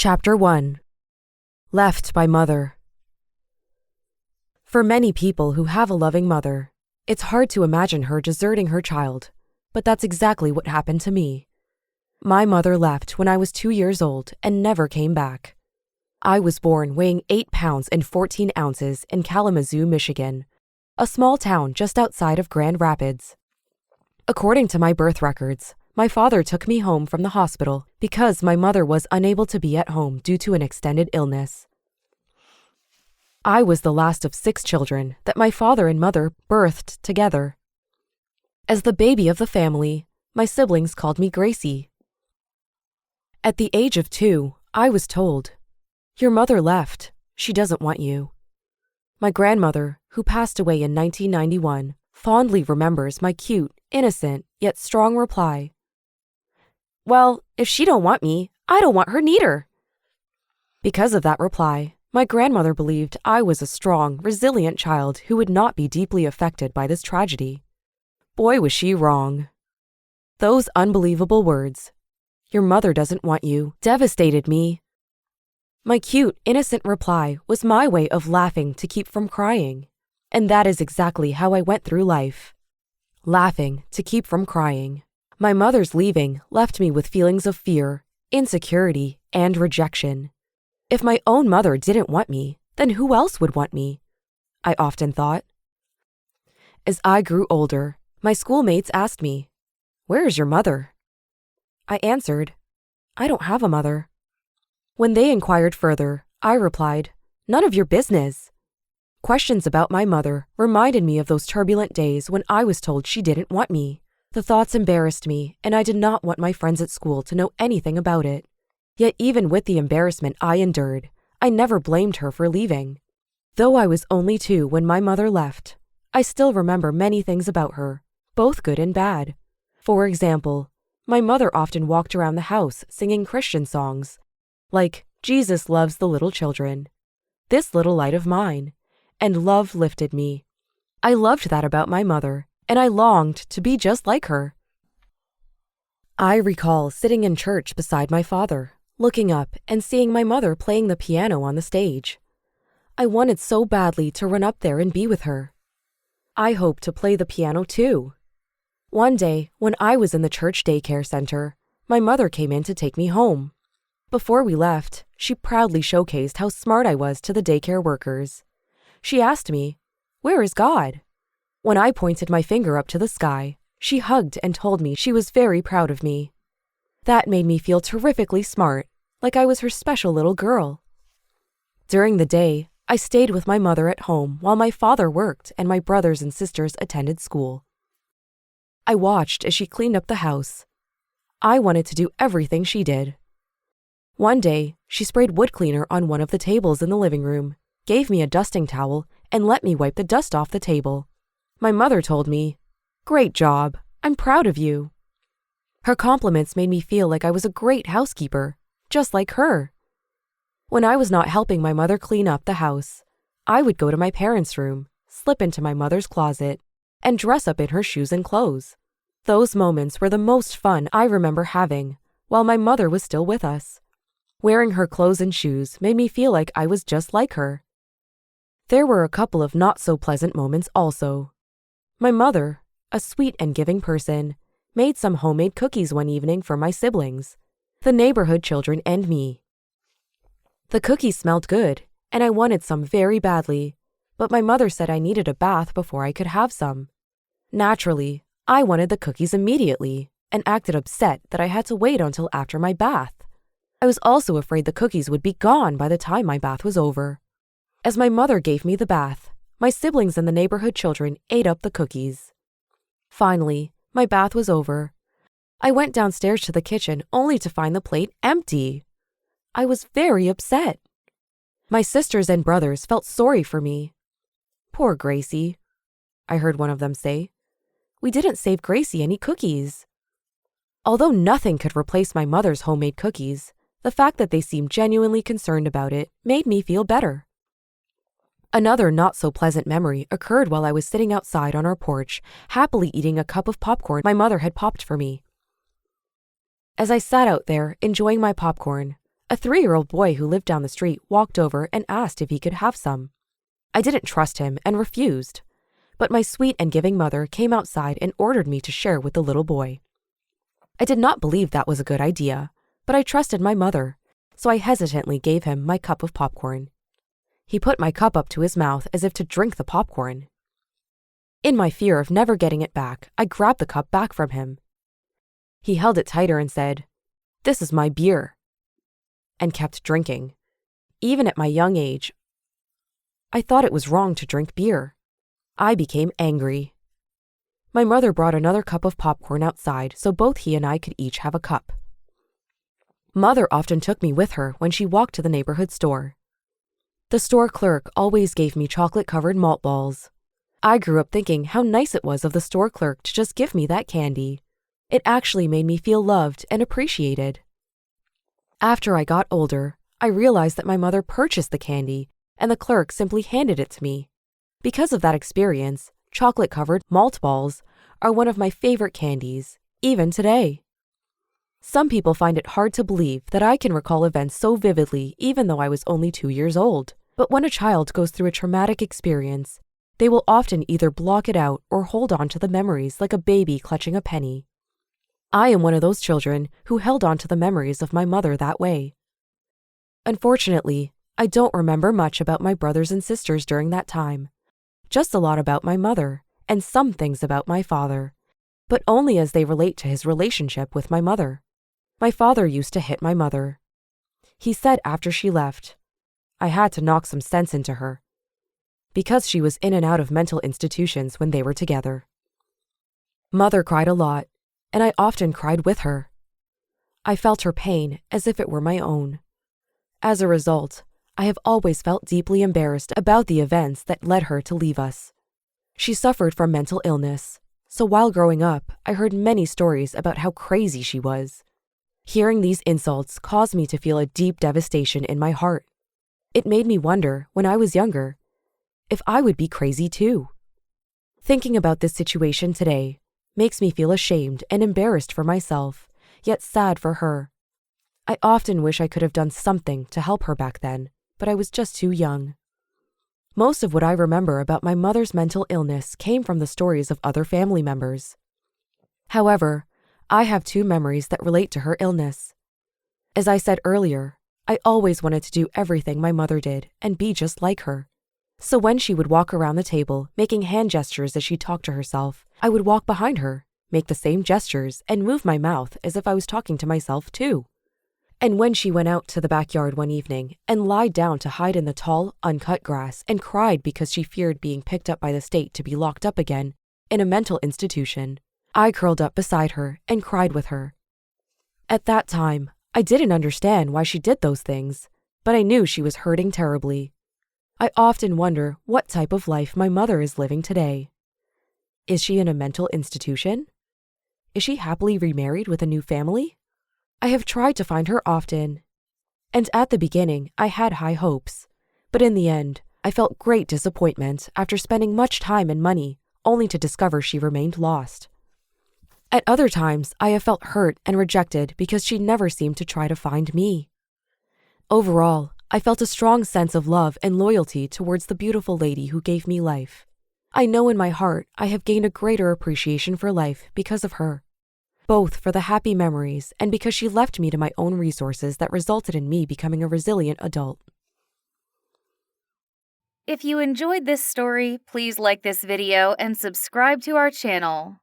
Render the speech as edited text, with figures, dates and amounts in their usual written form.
Chapter 1. Left by Mother. For many people who have a loving mother, it's hard to imagine her deserting her child, but that's exactly what happened to me. My mother left when I was 2 years old and never came back. I was born weighing 8 pounds and 14 ounces in Kalamazoo, Michigan, a small town just outside of Grand Rapids. According to my birth records, my father took me home from the hospital because my mother was unable to be at home due to an extended illness. I was the last of 6 children that my father and mother birthed together. As the baby of the family, my siblings called me Gracie. At the age of 2, I was told, "Your mother left. She doesn't want you." My grandmother, who passed away in 1991, fondly remembers my cute, innocent, yet strong reply. "Well, if she don't want me, I don't want her neither." Because of that reply, my grandmother believed I was a strong, resilient child who would not be deeply affected by this tragedy. Boy, was she wrong. Those unbelievable words, "Your mother doesn't want you," devastated me. My cute, innocent reply was my way of laughing to keep from crying. And that is exactly how I went through life. Laughing to keep from crying. My mother's leaving left me with feelings of fear, insecurity, and rejection. If my own mother didn't want me, then who else would want me? I often thought. As I grew older, my schoolmates asked me, "Where is your mother?" I answered, "I don't have a mother." When they inquired further, I replied, "None of your business." Questions about my mother reminded me of those turbulent days when I was told she didn't want me. The thoughts embarrassed me, and I did not want my friends at school to know anything about it. Yet even with the embarrassment I endured, I never blamed her for leaving. Though I was only 2 when my mother left, I still remember many things about her, both good and bad. For example, my mother often walked around the house singing Christian songs, like "Jesus loves the little children," "This little light of mine," and "Love lifted me." I loved that about my mother, and I longed to be just like her. I recall sitting in church beside my father, looking up and seeing my mother playing the piano on the stage. I wanted so badly to run up there and be with her. I hoped to play the piano too. One day, when I was in the church daycare center, my mother came in to take me home. Before we left, she proudly showcased how smart I was to the daycare workers. She asked me, "Where is God?" When I pointed my finger up to the sky, she hugged and told me she was very proud of me. That made me feel terrifically smart, like I was her special little girl. During the day, I stayed with my mother at home while my father worked and my brothers and sisters attended school. I watched as she cleaned up the house. I wanted to do everything she did. One day, she sprayed wood cleaner on one of the tables in the living room, gave me a dusting towel, and let me wipe the dust off the table. My mother told me, "Great job. I'm proud of you." Her compliments made me feel like I was a great housekeeper, just like her. When I was not helping my mother clean up the house, I would go to my parents' room, slip into my mother's closet, and dress up in her shoes and clothes. Those moments were the most fun I remember having while my mother was still with us. Wearing her clothes and shoes made me feel like I was just like her. There were a couple of not-so-pleasant moments also. My mother, a sweet and giving person, made some homemade cookies one evening for my siblings, the neighborhood children and me. The cookies smelled good, and I wanted some very badly, but my mother said I needed a bath before I could have some. Naturally, I wanted the cookies immediately, and acted upset that I had to wait until after my bath. I was also afraid the cookies would be gone by the time my bath was over. As my mother gave me the bath, my siblings and the neighborhood children ate up the cookies. Finally, my bath was over. I went downstairs to the kitchen only to find the plate empty. I was very upset. My sisters and brothers felt sorry for me. "Poor Gracie," I heard one of them say. "We didn't save Gracie any cookies." Although nothing could replace my mother's homemade cookies, the fact that they seemed genuinely concerned about it made me feel better. Another not-so-pleasant memory occurred while I was sitting outside on our porch, happily eating a cup of popcorn my mother had popped for me. As I sat out there, enjoying my popcorn, A 3-year-old boy who lived down the street walked over and asked if he could have some. I didn't trust him and refused, but my sweet and giving mother came outside and ordered me to share with the little boy. I did not believe that was a good idea, but I trusted my mother, so I hesitantly gave him my cup of popcorn. He put my cup up to his mouth as if to drink the popcorn. In my fear of never getting it back, I grabbed the cup back from him. He held it tighter and said, "This is my beer," and kept drinking. Even at my young age, I thought it was wrong to drink beer. I became angry. My mother brought another cup of popcorn outside so both he and I could each have a cup. Mother often took me with her when she walked to the neighborhood store. The store clerk always gave me chocolate-covered malt balls. I grew up thinking how nice it was of the store clerk to just give me that candy. It actually made me feel loved and appreciated. After I got older, I realized that my mother purchased the candy and the clerk simply handed it to me. Because of that experience, chocolate-covered malt balls are one of my favorite candies, even today. Some people find it hard to believe that I can recall events so vividly even though I was only 2 years old. But when a child goes through a traumatic experience, they will often either block it out or hold on to the memories like a baby clutching a penny. I am one of those children who held on to the memories of my mother that way. Unfortunately, I don't remember much about my brothers and sisters during that time. Just a lot about my mother, and some things about my father, but only as they relate to his relationship with my mother. My father used to hit my mother. He said after she left, I had to knock some sense into her, because she was in and out of mental institutions when they were together. Mother cried a lot, and I often cried with her. I felt her pain as if it were my own. As a result, I have always felt deeply embarrassed about the events that led her to leave us. She suffered from mental illness, so while growing up, I heard many stories about how crazy she was. Hearing these insults caused me to feel a deep devastation in my heart. It made me wonder, when I was younger, if I would be crazy too. Thinking about this situation today makes me feel ashamed and embarrassed for myself, yet sad for her. I often wish I could have done something to help her back then, but I was just too young. Most of what I remember about my mother's mental illness came from the stories of other family members. However, I have 2 memories that relate to her illness. As I said earlier, I always wanted to do everything my mother did and be just like her. So when she would walk around the table, making hand gestures as she talked to herself, I would walk behind her, make the same gestures, and move my mouth as if I was talking to myself too. And when she went out to the backyard one evening and lied down to hide in the tall, uncut grass and cried because she feared being picked up by the state to be locked up again in a mental institution, I curled up beside her and cried with her. At that time, I didn't understand why she did those things, but I knew she was hurting terribly. I often wonder what type of life my mother is living today. Is she in a mental institution? Is she happily remarried with a new family? I have tried to find her often, and at the beginning I had high hopes, but in the end I felt great disappointment after spending much time and money only to discover she remained lost. At other times I have felt hurt and rejected because she never seemed to try to find me. Overall, I felt a strong sense of love and loyalty towards the beautiful lady who gave me life. I know in my heart I have gained a greater appreciation for life because of her, both for the happy memories and because she left me to my own resources that resulted in me becoming a resilient adult. If you enjoyed this story, please like this video and subscribe to our channel.